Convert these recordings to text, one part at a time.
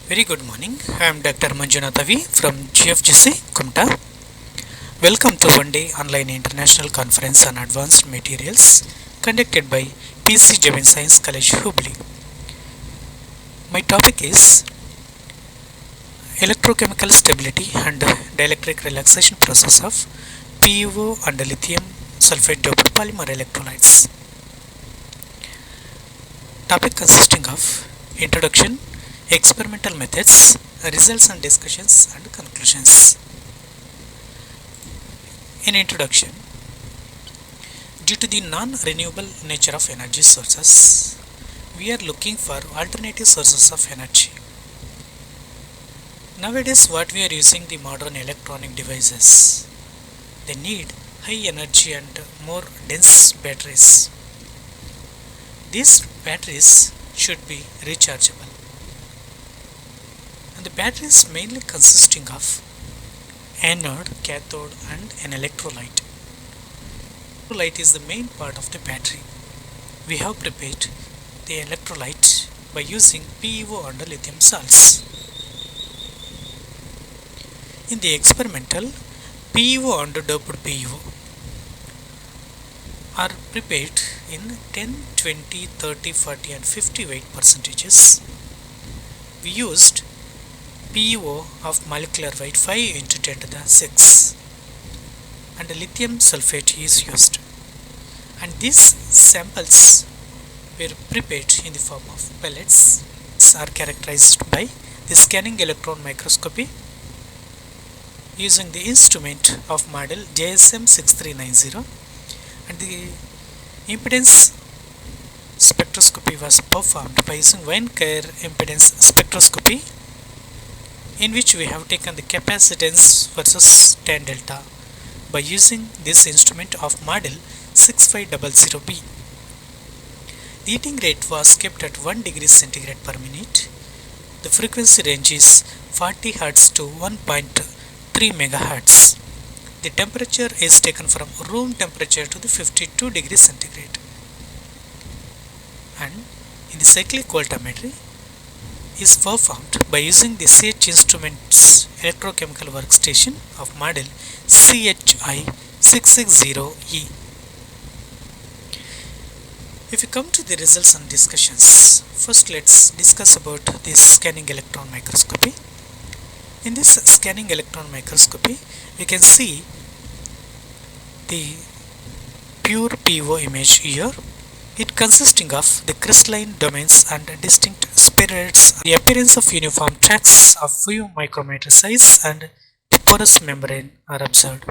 Very good morning. I am Dr. Manjunath Avi from GFGC, Kumta. Welcome to one day online international conference on advanced materials conducted by PC Jamin Science College, Hubli. My topic is electrochemical stability and dielectric relaxation process of PUO and lithium sulfate doped polymer electrolytes. Topic consisting of introduction, experimental methods, results and discussions and conclusions. In introduction, due to the non-renewable nature of energy sources, we are looking for alternative sources of energy. Nowadays, what we are using the modern electronic devices, they need high energy and more dense batteries. These batteries should be rechargeable. And the batteries mainly consisting of anode, cathode and an electrolyte. Electrolyte is the main part of the battery. We have prepared the electrolyte by using PeO and lithium salts. In the experimental, PeO and doped PeO are prepared in 10, 20, 30, 40 and 50 weight percentages. We used PeO of molecular weight 5 into 10 to the 6 and lithium sulfate is used, and these samples were prepared in the form of pellets. These are characterized by the scanning electron microscopy using the instrument of model JSM 6390, and the impedance spectroscopy was performed by using Weinkehr impedance spectroscopy, in which we have taken the capacitance versus tan delta by using this instrument of model 6500B. The heating rate was kept at 1 degree centigrade per minute. The frequency range is 40 Hz to 1.3 MHz. The temperature is taken from room temperature to the 52 degrees centigrade. And in the cyclic voltammetry is performed by using the CH Instruments electrochemical workstation of model CHI 660E. If we come to the results and discussions, first let's discuss about this scanning electron microscopy. In this scanning electron microscopy, we can see the pure PO image here. It consisting of the crystalline domains and distinct spheroids. The appearance of uniform tracks of few micrometer size and the porous membrane are observed.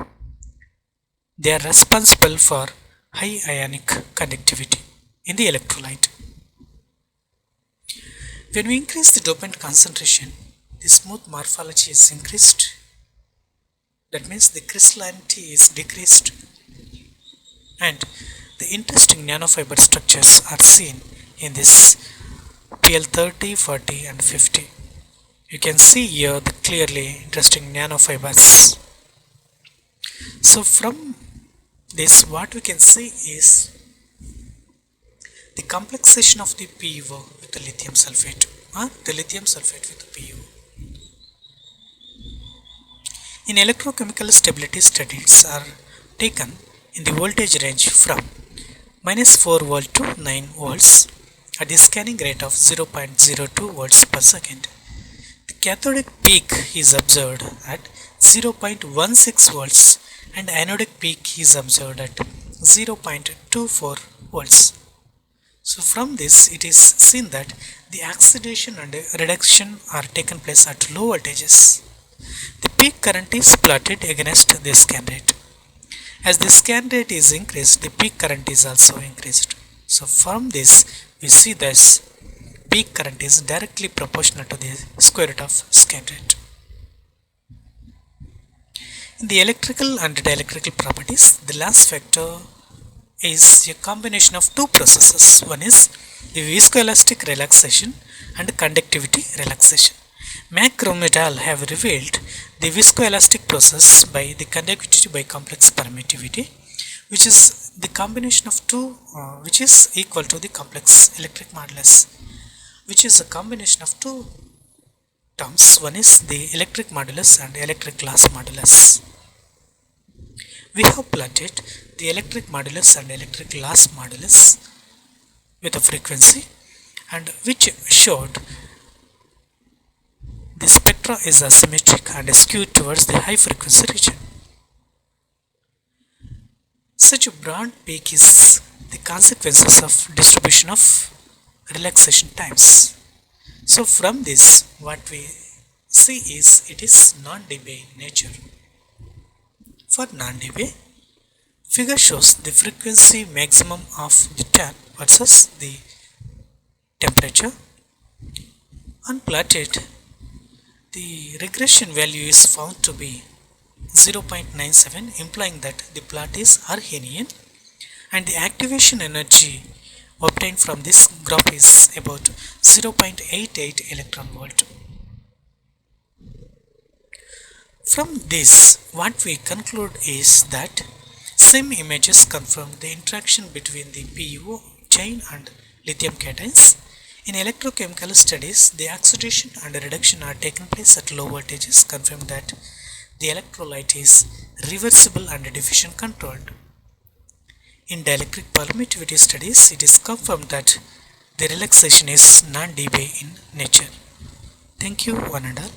They are responsible for high ionic conductivity in the electrolyte. When we increase the dopant concentration, the smooth morphology is increased. That means the crystallinity is decreased, and the interesting nanofiber structures are seen in this PL30, 40 and 50. You can see here the clearly interesting nanofibers. So from this, what we can see is the complexation of the PeO with the lithium sulfate, or the lithium sulfate with the PeO. In electrochemical stability studies are taken in the voltage range from -4 volt to 9 volts at the scanning rate of 0.02 volts per second. The cathodic peak is observed at 0.16 volts and anodic peak is observed at 0.24 volts. So from this, it is seen that the oxidation and reduction are taken place at low voltages. The peak current is plotted against the scan rate. As the scan rate is increased, the peak current is also increased. So from this, we see that peak current is directly proportional to the square root of scan rate. In the electrical and dielectrical properties, the loss factor is a combination of two processes. One is the viscoelastic relaxation and conductivity relaxation. Macrometal have revealed the viscoelastic process by the conductivity by complex permittivity, which is the combination of two, which is equal to the complex electric modulus, which is a combination of two terms. One is the electric modulus and electric loss modulus. We have plotted the electric modulus and electric loss modulus with a frequency, and which showed the spectra is asymmetric and skewed towards the high frequency region. Such a broad peak is the consequences of distribution of relaxation times. So from this, what we see is it is non-dB in nature. For non-dB, figure shows the frequency maximum of the tan versus the temperature. Unplotted, the regression value is found to be 0.97, implying that the plot is Arrhenian, and the activation energy obtained from this graph is about 0.88 electron volt. From this, what we conclude is that same images confirm the interaction between the PUO chain and lithium cations. In electrochemical studies, the oxidation and reduction are taken place at low voltages, confirm that the electrolyte is reversible and diffusion controlled. In dielectric permittivity studies, it is confirmed that the relaxation is non-dB in nature. Thank you, one and all.